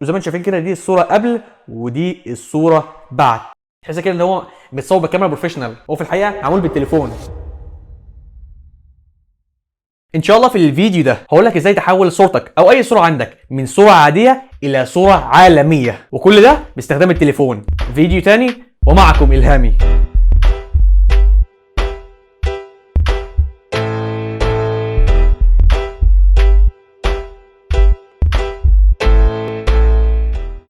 وزي ما انتم شايفين كده دي الصوره قبل ودي الصوره بعد. تحس كده ان هو متصور بكاميرا بروفيشنال، هو في الحقيقه معمول بالتليفون. ان شاء الله في الفيديو ده هقول لك ازاي تحول صورتك او اي صوره عندك من صوره عاديه الى صوره عالميه، وكل ده باستخدام التليفون. فيديو تاني ومعكم الهامي.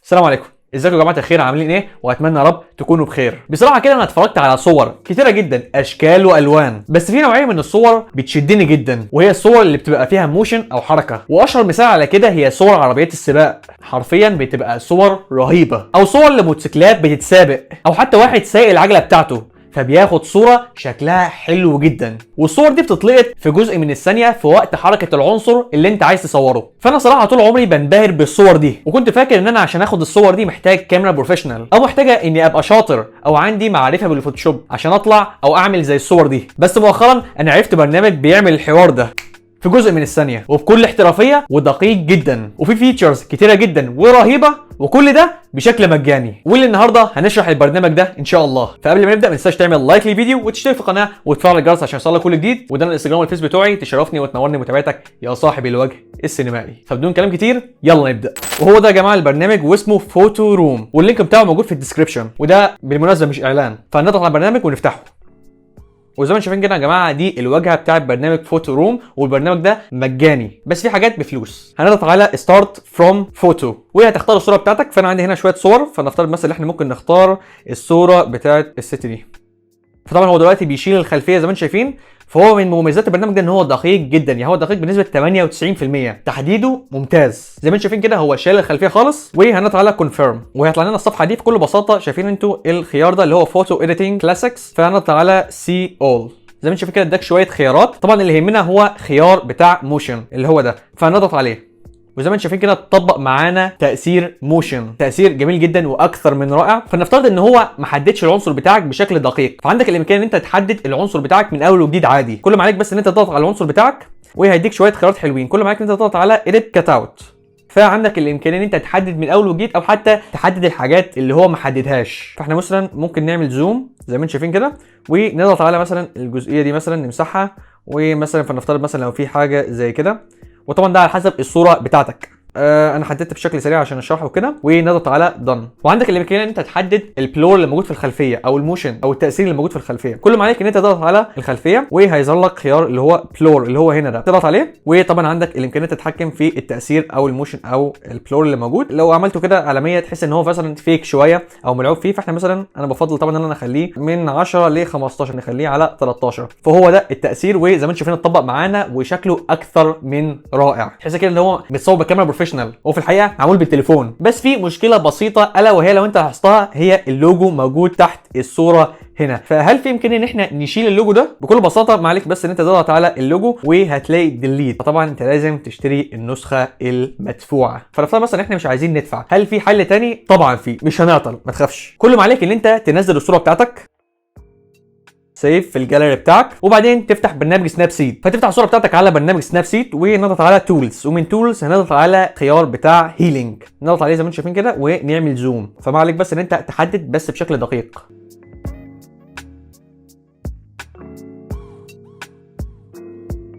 السلام عليكم، ازيكم يا جماعه الخير، عاملين ايه؟ واتمنى يا رب تكونوا بخير. بصراحه كده انا اتفرجت على صور كتيره جدا، اشكال والوان، بس في نوعيه من الصور بتشدني جدا، وهي الصور اللي بتبقى فيها موشن او حركه. واشهر مثال على كده هي صور عربيات السباق، حرفيا بتبقى صور رهيبه، او صور لموتوسيكلات بتتسابق، او حتى واحد سايق العجله بتاعته فبياخد صورة شكلها حلو جدا. والصور دي بتتلقط في جزء من الثانية في وقت حركة العنصر اللي انت عايز تصوره. فانا صراحة طول عمري بنبهر بالصور دي، وكنت فاكر ان انا عشان اخد الصور دي محتاج كاميرا بروفيشنال، او محتاجة اني ابقى شاطر او عندي معرفة بالفوتوشوب عشان اطلع او اعمل زي الصور دي. بس مؤخرا انا عرفت برنامج بيعمل الحوار ده في جزء من الثانية وبكل احترافية ودقيق جدا، وفي فيتشرز كتيرة جدا ورهيبة، وكل ده بشكل مجاني. واللي النهارده هنشرح البرنامج ده ان شاء الله. فقبل ما نبدا ما تنساش تعمل لايك للفيديو وتشترك في القناه وتفعل الجرس عشان يوصلك كل جديد. وده الانستجرام والفيس بتوعي، تشرفني وتنورني متابعتك يا صاحبي الوجه السينمائي. فبدون كلام كتير يلا نبدا. وهو ده يا جماعه البرنامج، واسمه فوتو روم، واللينك بتاعه موجود في الديسكربشن، وده بالمناسبه مش اعلان. فنضغط على البرنامج ونفتحه. وزي ما انتم شايفين كده يا جماعه دي الواجهه بتاعه برنامج فوتو روم، والبرنامج ده مجاني بس في حاجات بفلوس. هنضغط على ستارت فروم فوتو وهتختار الصوره بتاعتك. فانا عندي هنا شويه صور، فنفترض مثلا ان احنا ممكن نختار الصوره بتاعه الست دي. فطبعا هو دلوقتي بيشيل الخلفيه زي ما انتم شايفين. فهو من مميزات البرنامج ده ان هو دقيق جدا، يعني هو دقيق بنسبه 98%، تحديده ممتاز. زي ما انتم شايفين كده هو شال الخلفيه خالص. وهنضغط على كونفيرم وهيطلع لنا الصفحه دي بكل بساطه. شايفين انتوا الخيار ده اللي هو فوتو اديتنج كلاسيكس، فهنضغط على سي اول. زي ما انتم شايفين كده اداك شويه خيارات. طبعا اللي يهمنا هو خيار بتاع موشن اللي هو ده، فهنضغط عليه. وزي ما انتم شايفين كده اتطبق معانا تاثير موشن، تاثير جميل جدا واكثر من رائع. فنفترض ان هو ما حددش العنصر بتاعك بشكل دقيق، فعندك الامكان ان انت تحدد العنصر بتاعك من اول وجديد عادي. كل ما عليك بس ان انت تضغط على العنصر بتاعك وهيديك شويه خيارات حلوين. كل ما عليك ان انت تضغط على edit cutout، فعندك الامكانيه ان انت تحدد من اول وجديد، او حتى تحدد الحاجات اللي هو ما حددهاش. فاحنا مثلا ممكن نعمل زوم زي ما انتم شايفين كده، ونضغط على مثلا الجزئيه دي مثلا نمسحها. ومثلا فنفترض مثلا لو في حاجه زي كده، وطبعا ده على حسب الصوره بتاعتك. انا حددت بشكل سريع عشان اشرحه كده. ونضغط على دن، وعندك الامكانيه ان انت تحدد البلور اللي موجود في الخلفيه، او الموشن او التاثير اللي موجود في الخلفيه. كل ما عليك ان انت تضغط على الخلفيه وهيظهر لك خيار اللي هو بلور اللي هو هنا ده، تضغط عليه. وطبعا عندك الامكانيه تتحكم في التاثير او الموشن او البلور اللي موجود. لو عملته كده علاميه تحس ان هو مثلا فيك شويه او ملعوب فيه، فاحنا مثلا انا بفضل طبعا ان انا اخليه من 10 ل 15، نخليه على 13. فهو ده التاثير. وزي ما انتم شايفين اتطبق معانا وشكله اكثر من رائع. تحس كده ان هو متصور بكاميرا بروفيشنال، هو في الحقيقه معمول بالتليفون. بس في مشكله بسيطه الا وهي لو انت لاحظتها، هي اللوجو موجود تحت الصوره هنا. فهل في امكانيه ان احنا نشيل اللوجو ده؟ بكل بساطه ما عليك بس ان انت تضغط على اللوجو وهتلاقي ديليت. طبعا انت لازم تشتري النسخه المدفوعه. فنفترض مثلا احنا مش عايزين ندفع، هل في حل تاني؟ طبعا في، مش هنعطل ما تخافش. كل ما عليك ان انت تنزل الصوره بتاعتك، سيف في الجاليري بتاعك، وبعدين تفتح برنامج سناب سيد. فتفتح الصوره بتاعتك على برنامج سناب سيد ونضغط على تولز، ومن تولز هنضغط على خيار بتاع هيلينج، نضغط عليه زي ما انتم شايفين كده ونعمل زوم. فما عليك بس ان انت تحدد بس بشكل دقيق.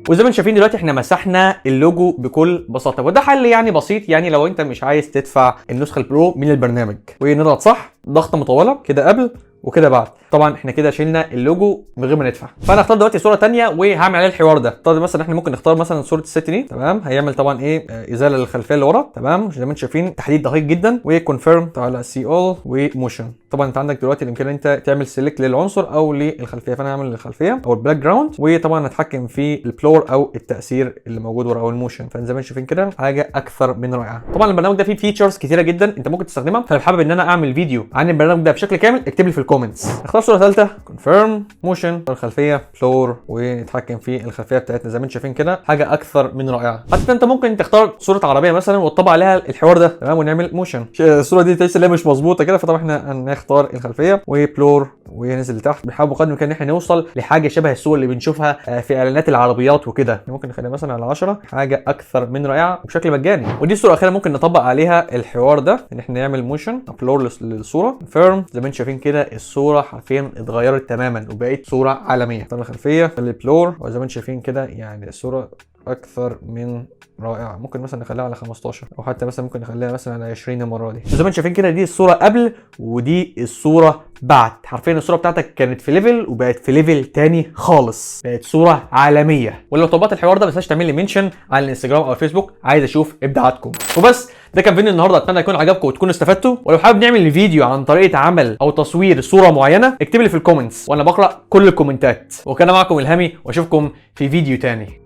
وزي ما انتم شايفين دلوقتي احنا مسحنا اللوجو بكل بساطه، وده حل يعني بسيط، يعني لو انت مش عايز تدفع النسخه البرو من البرنامج. ونضغط صح ضغطه مطوله كده قبل وكده بعد. طبعا احنا كده شلنا اللوجو من غير ما ندفع. فانا اختار دلوقتي صوره ثانيه وهعمل عليها الحوار ده. طب مثلا احنا ممكن نختار مثلا صوره الست دي، تمام. هيعمل طبعا ايه ازاله للخلفيه اللي ورا، تمام. زي ما انتم شايفين تحديد دقيق جدا. وكونفيرم على سي اول وموشن. طبعا انت عندك دلوقتي الامكانيه ان انت تعمل سيلكت للعنصر او للخلفيه. فانا هعمل للخلفيه او البلاك جراوند، وطبعا هتحكم في البلور او التاثير اللي موجود ورا او الموشن. فزي ما انتم شايفين كده حاجه اكثر من رائعه. طبعا البرنامج ده فيه فيتشرز كتيره جدا انت ممكن تستخدمها. فلو حابب ان انا اعمل فيديو عن البرنامج ده بشكل كامل اكتب لي في الكومنتس. اختار صوره ثالثه، كونفيرم موشن، الخلفيه بلور، ونتحكم في الخلفيه بتاعتنا. زي ما انتم شايفين كده حاجه اكثر من رائعه. حتى انت ممكن تختار صوره عربيه مثلا وتطبق عليها الحوار ده، تمام. ونعمل موشن. الصوره دي تحس ان هي مش مظبوطه كده، فطبعا احنا نختار الخلفيه وبلور وننزل لتحت. بنحاول بقدر الامكان ان احنا نوصل لحاجه شبه الصور اللي بنشوفها في اعلانات العربيات وكده. ممكن نخليها مثلا على 10، حاجه اكثر من رائعه وبشكل مجاني. ودي الصوره الاخيره ممكن نطبق عليها الحوار ده، ان احنا نعمل موشن ابلور للصوره فيرم. زي ما انتم شايفين كده الصوره حرفيا اتغيرت تماما وبقت صوره عالميه. طبعا الخلفيه البلور، وزي ما انتم شايفين كده يعني الصوره اكثر من رائعه. ممكن مثلا نخليها على 15 او حتى مثلا ممكن نخليها مثلا على 20 المره دي. زي ما انتم شايفين كده دي الصوره قبل ودي الصوره بعد. حرفيا الصوره بتاعتك كانت في ليفل وبقت في ليفل تاني خالص، بقت صوره عالميه. ولو طبقت الحوار ده ما تنساش تعمل لي منشن على الانستجرام او الفيسبوك، عايز اشوف ابداعاتكم. وبس ده كان فيديو النهارده، اتمنى يكون عجبكم وتكونوا استفدتوا. ولو حابب نعمل فيديو عن طريقه عمل او تصوير صوره معينه اكتب لي في الكومنتس وانا بقرا كل الكومنتات. وكان معكم الهامي واشوفكم في فيديو تاني.